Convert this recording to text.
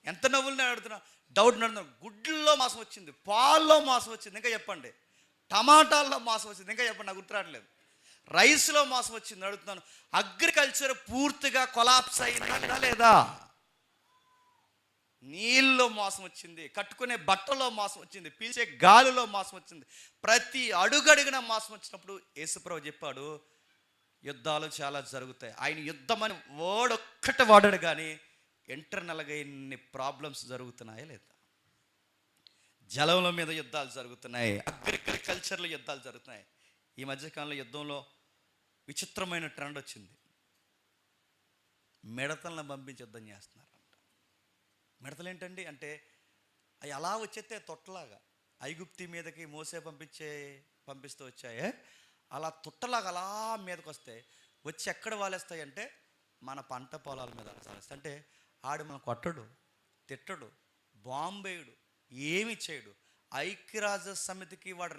ఎంత నవ్వులు నేను అడుగుతున్నా, డౌట్ నడుతున్నా. గుడ్లలో మాసం వచ్చింది, పాల్లో మాసం వచ్చింది, ఇంకా చెప్పండి. టమాటాల్లో మాసం వచ్చింది, ఇంకా చెప్పండి, నాకు గుర్తురావట్లేదు. రైస్లో మాసం వచ్చింది, అడుగుతున్నాను. అగ్రికల్చర్ పూర్తిగా కొలాప్స్ అయిందా లేదా? నీళ్ళలో మోసం వచ్చింది, కట్టుకునే బట్టలో మోసం వచ్చింది, పీల్చే గాలిలో మోసం వచ్చింది. ప్రతి అడుగడుగున మోసం వచ్చినప్పుడు యేసుప్రభు చెప్పాడు, యుద్ధాలు చాలా జరుగుతాయి. ఆయన యుద్ధం అని ఓడొక్కటి వాడాడు, కానీ ఇంటర్నల్గా ఎన్ని ప్రాబ్లమ్స్ జరుగుతున్నాయా లేదా? జలంల మీద యుద్ధాలు జరుగుతున్నాయి, అగ్రికల్చర్లో యుద్ధాలు జరుగుతున్నాయి. ఈ మధ్యకాలంలో యుద్ధంలో విచిత్రమైన ట్రెండ్ వచ్చింది. మిడతలను పంపించి యుద్ధం చేస్తున్నారంట. మిడతలు ఏంటండి అంటే, అవి అలా వచ్చేస్తే తొట్టలాగా ఐగుప్తి మీదకి మోసే పంపిస్తూ వచ్చాయే, అలా తుట్టలాగా అలా మీదకి వస్తాయి. వచ్చి ఎక్కడ వాలేస్తాయి అంటే మన పంట పొలాల మీద వాలేస్తాయి. అంటే ఆడు మన కొట్టడు, తిట్టడు, బాంబేయుడు, ఏమి చేయడు. ఐక్యరాజ్య సమితికి వాడు